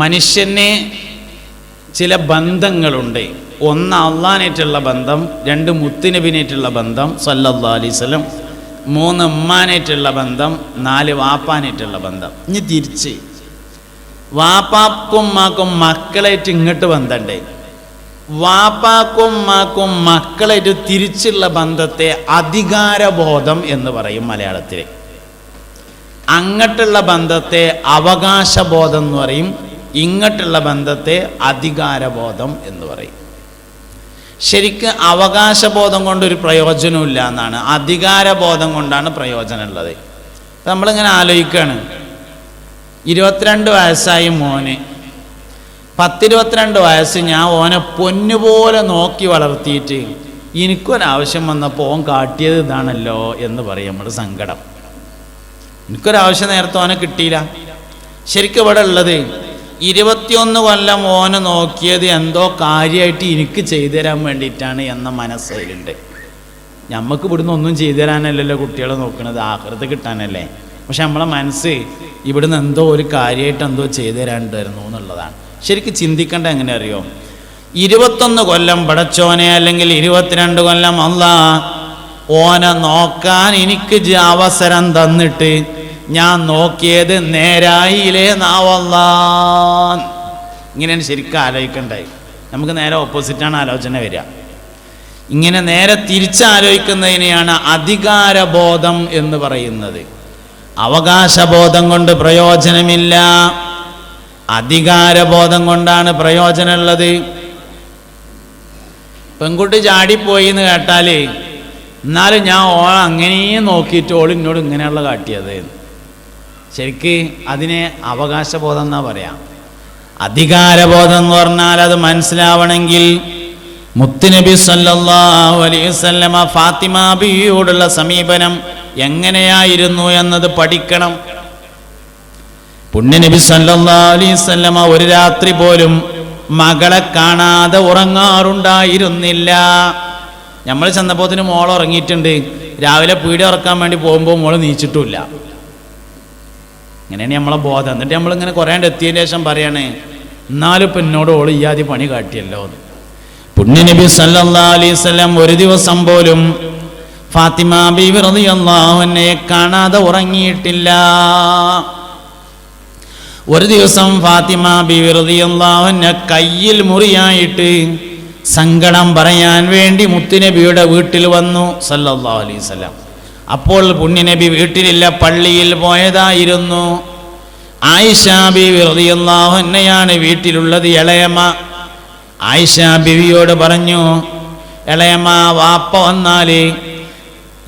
മനുഷ്യന് ചില ബന്ധങ്ങളുണ്ട്. ഒന്ന് അള്ളാനായിട്ടുള്ള ബന്ധം, രണ്ട് മുത്തുനബിനായിട്ടുള്ള ബന്ധം സല്ലല്ലാഹു അലൈഹി വസല്ലം, മൂന്ന് ഉമ്മാനായിട്ടുള്ള ബന്ധം, നാല് വാപ്പാനായിട്ടുള്ള ബന്ധം. ഇനി തിരിച്ച് വാപ്പാക്കും ഉമ്മാക്കും മക്കളായിട്ട് ഇങ്ങോട്ട് ബന്ധമുണ്ട്. വാപ്പാക്കും ഉമ്മാക്കും മക്കളായിട്ട് തിരിച്ചുള്ള ബന്ധത്തെ അധികാരബോധം എന്ന് പറയും മലയാളത്തിൽ. അങ്ങോട്ടുള്ള ബന്ധത്തെ അവകാശബോധം എന്ന് പറയും, ഇങ്ങോട്ടുള്ള ബന്ധത്തെ അധികാരബോധം എന്ന് പറയും. ശരിക്ക് അവകാശബോധം കൊണ്ടൊരു പ്രയോജനമില്ല എന്നാണ്, അധികാരബോധം കൊണ്ടാണ് പ്രയോജനമുള്ളത്. അപ്പം നമ്മളിങ്ങനെ ആലോചിക്കുകയാണ്, 22 വയസ്സായി മോന്, 10-22 വയസ്സ് ഞാൻ ഓനെ പൊന്നുപോലെ നോക്കി വളർത്തിയിട്ട് എനിക്കൊരാവശ്യം വന്നപ്പോൾ ഓൻ കാട്ടിയത് ഇതാണല്ലോ എന്ന് പറയും നമ്മുടെ സങ്കടം. എനിക്കൊരാവശ്യം നേരത്തെ ഓനെ കിട്ടിയില്ല. ശരിക്കും ഇവിടെ ഉള്ളത് 21 കൊല്ലം ഓനെ നോക്കിയത് എന്തോ കാര്യമായിട്ട് എനിക്ക് ചെയ്തു തരാൻ വേണ്ടിയിട്ടാണ് എന്ന മനസ്സിലുണ്ട്. നമുക്ക് ഇവിടുന്ന് ഒന്നും ചെയ്തു തരാനല്ലല്ലോ കുട്ടികളെ നോക്കണത്, ആഖിറത്ത് കിട്ടാനല്ലേ. പക്ഷെ നമ്മളെ മനസ്സ് ഇവിടുന്ന് എന്തോ ഒരു കാര്യമായിട്ട് എന്തോ ചെയ്തു തരാണ്ടായിരുന്നു എന്നുള്ളതാണ്. ശരിക്കും ചിന്തിക്കേണ്ട എങ്ങനെ അറിയോ, 21 കൊല്ലം പടച്ചോനെ, അല്ലെങ്കിൽ 22 കൊല്ലം അല്ലാഹ് ഓനെ നോക്കാൻ എനിക്ക് അവസരം തന്നിട്ട് ഞാൻ നോക്കിയത് നേരായില്ലേ നാവല്ലാൻ. ഇങ്ങനെയാണ് ശരിക്കും ആലോചിക്കണ്ടായി. നമുക്ക് നേരെ ഓപ്പോസിറ്റാണ് ആലോചന വരിക. ഇങ്ങനെ നേരെ തിരിച്ചാലോചിക്കുന്നതിനെയാണ് അധികാരബോധം എന്ന് പറയുന്നത്. അവകാശബോധം കൊണ്ട് പ്രയോജനമില്ല, അധികാരബോധം കൊണ്ടാണ് പ്രയോജനമുള്ളത്. പെൺകുട്ടി ചാടിപ്പോയി എന്ന് കേട്ടാൽ എന്നാലും ഞാൻ ഓളെ അങ്ങനെയും നോക്കിയിട്ട് ഓൾ എന്നോട് ഇങ്ങനെയുള്ള കാട്ടിയത്, ശരിക്ക് അതിനെ അവകാശബോധം എന്നാ പറയാം. അധികാരബോധം എന്ന് പറഞ്ഞാൽ അത് മനസ്സിലാവണമെങ്കിൽ മുത്തുനബി സല്ലല്ലാഹു അലൈഹി വസല്ലമ ഫാത്തിമ ബീവിയോടുള്ള സമീപനം എങ്ങനെയായിരുന്നു എന്നത് പഠിക്കണം. പുണ്യനബി സല്ലല്ലാഹു അലൈഹി വസല്ലമ ഒരു രാത്രി പോലും മകളെ കാണാതെ ഉറങ്ങാറുണ്ടായിരുന്നില്ല. നമ്മൾ ചെന്നപ്പോത്തിന് മോൾ ഉറങ്ങിയിട്ടുണ്ട്. രാവിലെ പീടി ഉറക്കാൻ വേണ്ടി പോകുമ്പോൾ മോൾ നീച്ചിട്ടുമില്ല. ഇങ്ങനെയാണ് നമ്മളെ ബോധം. എന്നിട്ട് നമ്മളിങ്ങനെ കുറേ എത്തിയതിന് ശേഷം പറയാണ്, എന്നാലും ഇപ്പം എന്നോട് ഓൾ ഇയാതി പണി കാട്ടിയല്ലോ. പുണ്യനബി സല്ലല്ലാഹു അലൈഹി വസല്ലം ഒരു ദിവസം പോലും ഫാത്തിമ ബീവി റളിയല്ലാഹു അൻഹയെ കാണാതെ ഉറങ്ങിയിട്ടില്ല. ഒരു ദിവസം ഫാത്തിമ ബീവി റളിയല്ലാഹു അൻഹ കയ്യിൽ മുറിയായിട്ട് സങ്കടം പറയാൻ വേണ്ടി മുത്തുനബിയുടെ വീട്ടിൽ വന്നു സല്ലല്ലാഹു അലൈഹി വസല്ലം. അപ്പോൾ പുണ്യനബി വീട്ടിലില്ല, പള്ളിയിൽ പോയതായിരുന്നു. ആയിഷ ബീവി റളിയല്ലാഹു അൻഹയാണ് വീട്ടിലുള്ളത്. ഇളയമ്മ ആയിഷ ബീവിയോട് പറഞ്ഞു, ഇളയമ്മ വാപ്പ വന്നാല്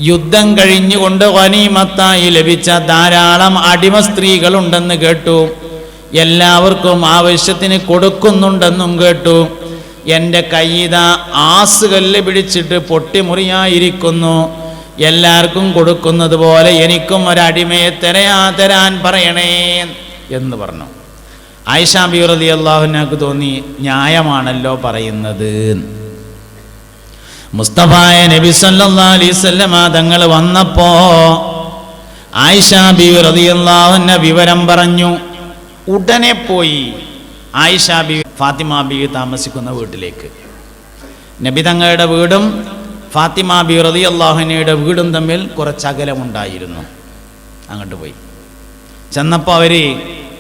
യുദ്ധം കഴിഞ്ഞുകൊണ്ട് ഗനീമത്തായി ലഭിച്ച ധാരാളം അടിമ സ്ത്രീകളുണ്ടെന്ന് കേട്ടു, എല്ലാവർക്കും ആവശ്യത്തിന് കൊടുക്കുന്നുണ്ടെന്നും കേട്ടു. എൻ്റെ കയ്യിത ആസുകല്ല് പിടിച്ചിട്ട് പൊട്ടിമുറിയായിരിക്കുന്നു, എല്ലാവർക്കും കൊടുക്കുന്നത് പോലെ എനിക്കും ഒരടിമയെ തരാൻ പറയണേ എന്ന് പറഞ്ഞു. ആയിഷ ബീവി റളിയല്ലാഹു അൻഹക്ക് തോന്നി ന്യായമാണല്ലോ പറയുന്നത്. മുസ്തഫായ നബി സല്ലല്ലാഹു അലൈഹി വസല്ലമ തങ്ങൾ വന്നപ്പോ ആയിഷ ബീവി റളിയല്ലാഹു അൻഹ വിവരം പറഞ്ഞു. ഉടനെ പോയി ആയിഷ ബീവി ഫാത്തിമ ബീവി താമസിക്കുന്ന വീട്ടിലേക്ക്. നബി തങ്ങളുടെ വീടും ഫാത്തിമ ബീവി റളിയല്ലാഹു അൻഹയുടെ വീടും തമ്മിൽ കുറച്ച് അകലമുണ്ടായിരുന്നു. അങ്ങോട്ട് പോയി ചെന്നപ്പോൾ അവർ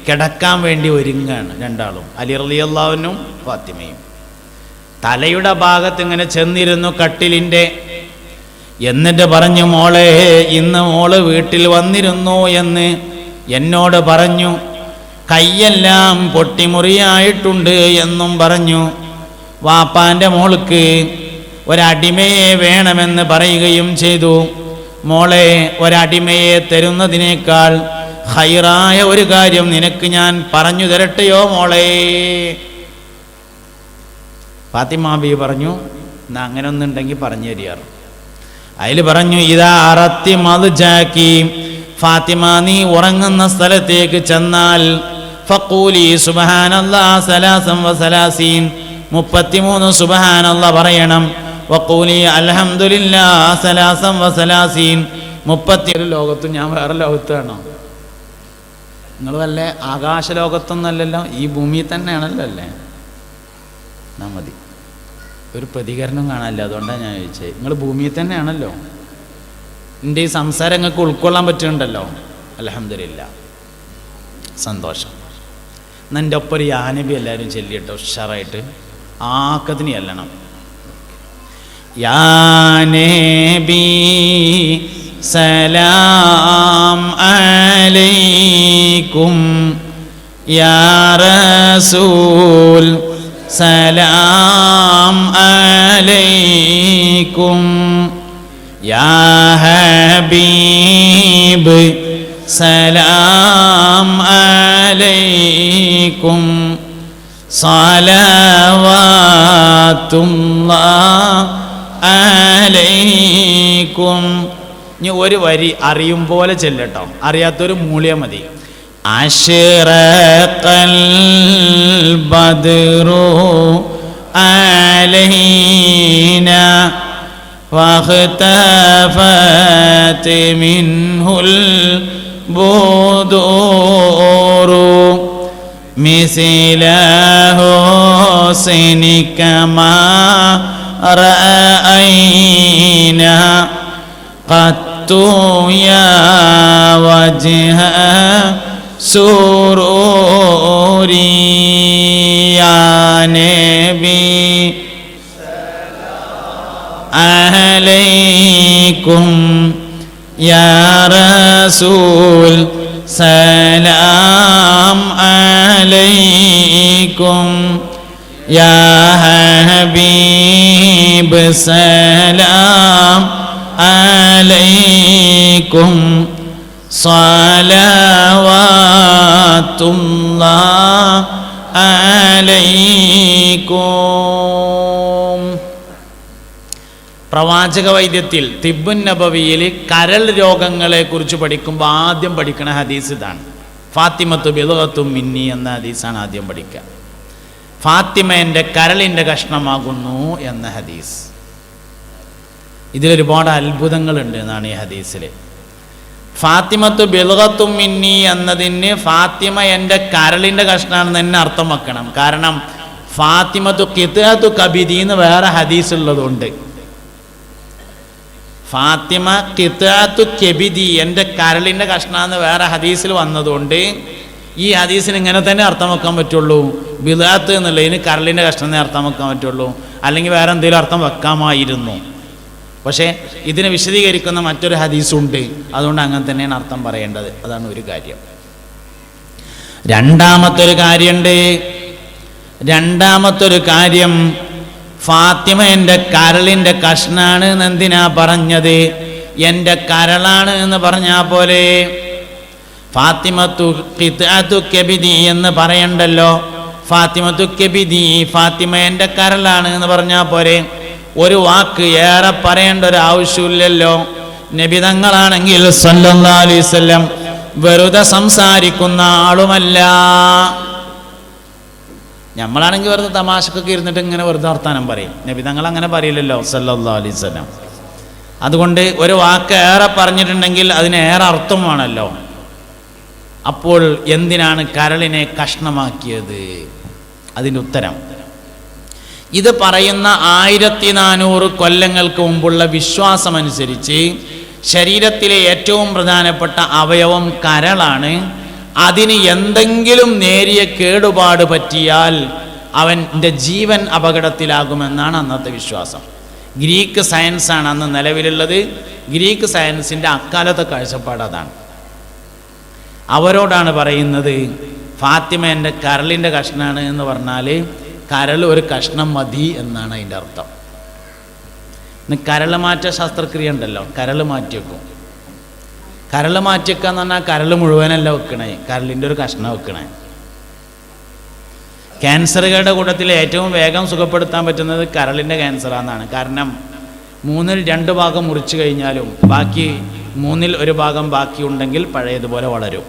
കിടക്കാൻ വേണ്ടി ഒരുങ്ങാണ് രണ്ടാളും, അലി റളിയല്ലാഹു അൻഹും ഫാത്തിമയും. തലയുടെ ഭാഗത്ത് ഇങ്ങനെ ചെന്നിരുന്നു കട്ടിലിൻ്റെ. എന്നിട്ട് പറഞ്ഞു, മോളെ ഇന്ന് മോള് വീട്ടിൽ വന്നിരുന്നു എന്ന് എന്നോട് പറഞ്ഞു, കൈയെല്ലാം പൊട്ടിമുറിയായിട്ടുണ്ട് എന്നും പറഞ്ഞു. വാപ്പാൻ്റെ മോൾക്ക് ഒരടിമയെ വേണമെന്ന് പറയുകയും ചെയ്തു. മോളെ, ഒരടിമയെ തരുന്നതിനേക്കാൾ ഖൈറായ ഒരു കാര്യം നിനക്ക് ഞാൻ പറഞ്ഞു തരട്ടെയോ മോളെ? ഫാത്തിമ ബീവി പറഞ്ഞു, എന്നാ അങ്ങനെ ഒന്നുണ്ടെങ്കിൽ പറഞ്ഞു തരികയാണ്. അതിൽ പറഞ്ഞു, ഇതാ അറത്തി മദ്ജാക്കി, ഫാത്തിമ നീ ഉറങ്ങുന്ന സ്ഥലത്തേക്ക് ചെന്നാൽ ഫഖൂലി സുബ്ഹാനല്ലാഹ് സലാസൻ വസലാസീൻ, 33 സുബ്ഹാനല്ലാഹ് പറയണം. വഖൂലി അൽഹംദുലില്ലാഹ് സലാസൻ വസലാസീൻ, 31. ലോകത്തും ഞാൻ വേറെ ലോകത്താണോ? നിങ്ങൾ വല്ല ആകാശലോകത്തൊന്നല്ലല്ലോ, ഈ ഭൂമിയിൽ തന്നെയാണല്ലോ അല്ലേ? എന്നാ മതി, ഒരു പ്രതികരണം കാണാനില്ല, അതുകൊണ്ടാണ് ഞാൻ ചോദിച്ചത്. നിങ്ങൾ ഭൂമിയിൽ തന്നെയാണല്ലോ. എൻ്റെ ഈ സംസാരം നിങ്ങൾക്ക് ഉൾക്കൊള്ളാൻ പറ്റുന്നുണ്ടല്ലോ. അൽഹംദുലില്ലാ, സന്തോഷം. എന്നാൽ എൻ്റെ ഒപ്പം ഒരു യാനബി എല്ലാവരും ചൊല്ലിട്ടോ ഉഷാറായിട്ട്, ആക്കത്തിന് ചെല്ലണം. യാനബി സലാം അലൈക്കും, യാ റസൂൽ സലാം അലൈക്കും, യാ ഹബീബ് സലാം അലൈക്കും, സലവാത്തുല്ലാഹ് അലൈക്കും. ഇനി ഒരു വരി അറിയും പോലെ ചെല്ലട്ടോ, അറിയാത്തൊരു മൂളിയ മതി. അശ്റഖൽ ബദ്റു അലൈനാ വഖ്തഫത് മിൻഹുൽ ബുദൂറു മിസ്ല ഹുസ്നിക മാ റഅയ്നാ ഖത്തു യാ വജ്ഹ സുറൂരി, യാ നബി അലൈക്കും, യാ റസൂൽ സലാം അലൈക്കും, യാ ഹബീബ് സലാം അലൈക്കും, സലവാത്തുല്ലാഹ് അലൈക്കും. പ്രവാചക വൈദ്യത്തിൽ തിബ്ബുൻ നബവിയിൽ കരൾ രോഗങ്ങളെ കുറിച്ച് പഠിക്കുമ്പോൾ ആദ്യം പഠിക്കുന്ന ഹദീസ് ഇതാണ്. ഫാത്തിമത്തു ബിദ്അത്തും മിന്നി എന്ന ഹദീസാണ് ആദ്യം പഠിക്കുക. ഫാത്തിമ എൻ്റെ കരളിൻ്റെ കഷ്ണമാകുന്നു എന്ന ഹദീസ്. ഇതിലൊരുപാട് അത്ഭുതങ്ങളുണ്ട് എന്നാണ് ഈ ഹദീസിൽ. ഫാത്തിമത്തു ബിദ്അത്തും മിന്നി എന്നതിന് ഫാത്തിമ എൻ്റെ കരളിൻ്റെ കഷ്ണമാണെന്ന് തന്നെ അർത്ഥം വെക്കണം. കാരണം ഫാത്തിമത്തു ഖിത്അത്തു കബിദി എന്ന് വേറെ ഹദീസ് ഉള്ളതുകൊണ്ട്, ഫാത്തിമ ഖിത്അത്തു കബിദി എൻ്റെ കരളിൻ്റെ കഷ്ണമെന്ന് വേറെ ഹദീസിൽ വന്നതുകൊണ്ട് ഈ ഹദീസിന് ഇങ്ങനെ തന്നെ അർത്ഥം വെക്കാൻ പറ്റുള്ളൂ. ബിദ്അത്ത് എന്നുള്ളതിന് കരളിൻ്റെ കഷ്ണം എന്നേ അർത്ഥം വെക്കാൻ പറ്റുള്ളൂ, അല്ലെങ്കിൽ വേറെ എന്തെങ്കിലും അർത്ഥം വെക്കാമായിരുന്നു. പക്ഷേ ഇതിനെ വിശദീകരിക്കുന്ന മറ്റൊരു ഹദീസുണ്ട്, അതുകൊണ്ട് അങ്ങനെ തന്നെയാണ് അർത്ഥം പറയേണ്ടത്. അതാണ് ഒരു കാര്യം. രണ്ടാമത്തൊരു കാര്യം ഫാത്തിമ എൻ്റെ കരളിൻ്റെ കഷ്ണാണ് എന്ന് എന്തിനാ പറഞ്ഞത്? എൻ്റെ കരളാണ് എന്ന് പറഞ്ഞാൽ പോലെ ഫാത്തിമത്തു ഖിത്അത്തു കബിദി എന്ന് പറയണ്ടല്ലോ. ഫാത്തിമത്തു കബിദി, ഫാത്തിമ എൻ്റെ കരളാണ് എന്ന് പറഞ്ഞാൽ പോരെ. ഒരു വാക്ക് ഏറെ പറയേണ്ട ഒരു ആവശ്യമില്ലല്ലോ. നബി തങ്ങളാണെങ്കിൽ സല്ലല്ലാഹു അലൈഹി വസല്ലം വെറുതെ സംസാരിക്കുന്ന ആളുമല്ല. നമ്മളാണെങ്കിൽ വെറുതെ തമാശക്കൊക്കെ ഇരുന്നിട്ട് ഇങ്ങനെ വെറുതെ വർത്താനം പറയും. നബി തങ്ങൾ അങ്ങനെ പറയില്ലല്ലോ സല്ലല്ലാഹു അലൈഹി വസല്ലം. അതുകൊണ്ട് ഒരു വാക്ക് ഏറെ പറഞ്ഞിട്ടുണ്ടെങ്കിൽ അതിന് ഏറെ അർത്ഥമാണല്ലോ. അപ്പോൾ എന്തിനാണ് കരളിനെ കഷ്ണമാക്കിയത്? അതിൻ്റെ ഉത്തരം, ഇത് പറയുന്ന 1400 കൊല്ലങ്ങൾക്ക് മുമ്പുള്ള വിശ്വാസമനുസരിച്ച് ശരീരത്തിലെ ഏറ്റവും പ്രധാനപ്പെട്ട അവയവം കരളാണ്. അതിന് എന്തെങ്കിലും നേരിയ കേടുപാട് പറ്റിയാൽ അവൻ്റെ ജീവൻ അപകടത്തിലാകുമെന്നാണ് അന്നത്തെ വിശ്വാസം. ഗ്രീക്ക് സയൻസാണ് അന്ന് നിലവിലുള്ളത്. ഗ്രീക്ക് സയൻസിൻ്റെ അക്കാലത്തെ കാഴ്ചപ്പാട് അതാണ്. അവരോടാണ് പറയുന്നത് ഫാത്തിമ എൻ്റെ കരളിൻ്റെ കഷ്ണാണ് എന്ന് പറഞ്ഞാൽ കരൾ ഒരു കഷ്ണം മതി എന്നാണ് അതിൻ്റെ അർത്ഥം. ഇന്ന് കരൾ മാറ്റ ശസ്ത്രക്രിയ ഉണ്ടല്ലോ, കരൾ മാറ്റി വെക്കും. കരൾ മാറ്റി വെക്കുക എന്ന് പറഞ്ഞാൽ കരൾ മുഴുവനല്ല വെക്കണേ, കരളിൻ്റെ ഒരു കഷ്ണം വെക്കണേ. ക്യാൻസറുകളുടെ കൂട്ടത്തിൽ ഏറ്റവും വേഗം സുഖപ്പെടുത്താൻ പറ്റുന്നത് കരളിൻ്റെ ക്യാൻസറാണെന്നാണ്. കാരണം 2/3 ഭാഗം മുറിച്ചു കഴിഞ്ഞാലും ബാക്കി 1/3 ഭാഗം ബാക്കി ഉണ്ടെങ്കിൽ പഴയതുപോലെ വളരും.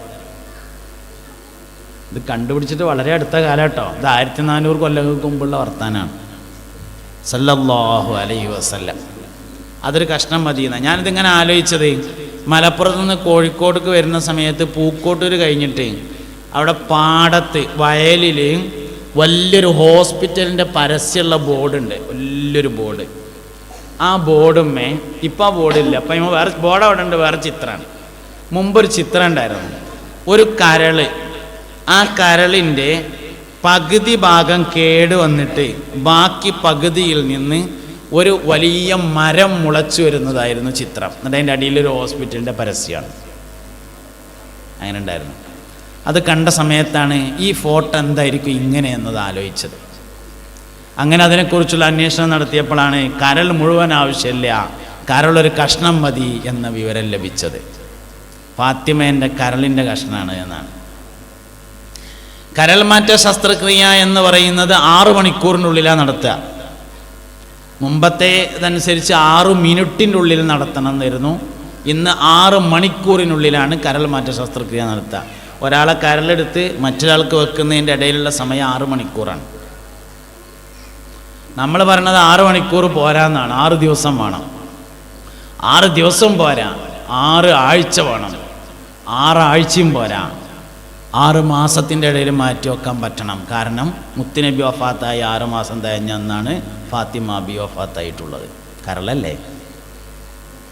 ഇത് കണ്ടുപിടിച്ചിട്ട് വളരെ അടുത്ത കാലം കേട്ടോ. ഇത് 1400 കൊല്ലങ്ങൾക്ക് മുമ്പുള്ള വർത്താനാണ്. സല്ലല്ലാഹു അലൈഹി വസല്ലം. അതൊരു കഷ്ണം മതിയെന്നാണ് ഞാനിതിങ്ങനെ ആലോചിച്ചത്. മലപ്പുറത്ത് നിന്ന് കോഴിക്കോടേക്ക് വരുന്ന സമയത്ത് പൂക്കോട്ടൂർ കഴിഞ്ഞിട്ട് അവിടെ പാടത്ത് വയലിൽ വലിയൊരു ഹോസ്പിറ്റലിൻ്റെ പരസ്യമുള്ള ബോർഡുണ്ട്, വലിയൊരു ബോർഡ്. ആ ബോർഡുമ്മേ ഇപ്പം ആ ബോർഡില്ല, അപ്പം ഇമ്മ വേറെ ബോർഡ് അവിടെ ഉണ്ട്, വേറെ ചിത്രമാണ്. മുമ്പൊരു ചിത്രം ഉണ്ടായിരുന്നു, ഒരു കരള്. ആ കരളിൻ്റെ പകുതി ഭാഗം കേട് വന്നിട്ട് ബാക്കി പകുതിയിൽ നിന്ന് ഒരു വലിയ മരം മുളച്ചു വരുന്നതായിരുന്നു ചിത്രം. എന്നിട്ട് അതിൻ്റെ അടിയിലൊരു ഹോസ്പിറ്റലിൻ്റെ പരസ്യമാണ്. അങ്ങനെ ഉണ്ടായിരുന്നു. അത് കണ്ട സമയത്താണ് ഈ ഫോട്ടോ എന്തായിരിക്കും ഇങ്ങനെ എന്നത് ആലോചിച്ചത്. അങ്ങനെ അതിനെക്കുറിച്ചുള്ള അന്വേഷണം നടത്തിയപ്പോഴാണ് കരൾ മുഴുവൻ ആവശ്യമില്ല, കരളൊരു കഷ്ണം മതി എന്ന വിവരം ലഭിച്ചത്. ഫാത്തിമേൻ്റെ കരളിൻ്റെ കഷ്ണമാണ് എന്നാണ്. കരൾമാറ്റ ശസ്ത്രക്രിയ എന്ന് പറയുന്നത് 6 മണിക്കൂറിനുള്ളിലാണ് നടത്തുക. മുമ്പത്തെ ഇതനുസരിച്ച് 6 മിനിറ്റിൻ്റെ ഉള്ളിൽ നടത്തണം എന്നായിരുന്നു. ഇന്ന് 6 മണിക്കൂറിനുള്ളിലാണ് കരൾമാറ്റ ശസ്ത്രക്രിയ നടത്തുക. ഒരാളെ കരളെടുത്ത് മറ്റൊരാൾക്ക് വെക്കുന്നതിൻ്റെ ഇടയിലുള്ള സമയം 6 മണിക്കൂറാണ്. നമ്മൾ പറയണത് 6 മണിക്കൂർ പോരാന്നാണ്, 6 ദിവസം വേണം. 6 ദിവസം പോരാ, 6 ആഴ്ച വേണം. 6 ആഴ്ചയും പോരാ, 6 മാസത്തിൻ്റെ ഇടയിൽ മാറ്റി വെക്കാൻ പറ്റണം. കാരണം മുത്തുനബി വഫാത്തായി 6 മാസം തികഞ്ഞെന്നാണ് ഫാത്തിമ ബി വഫാത്തായിട്ടുള്ളത്. കരളല്ലേ?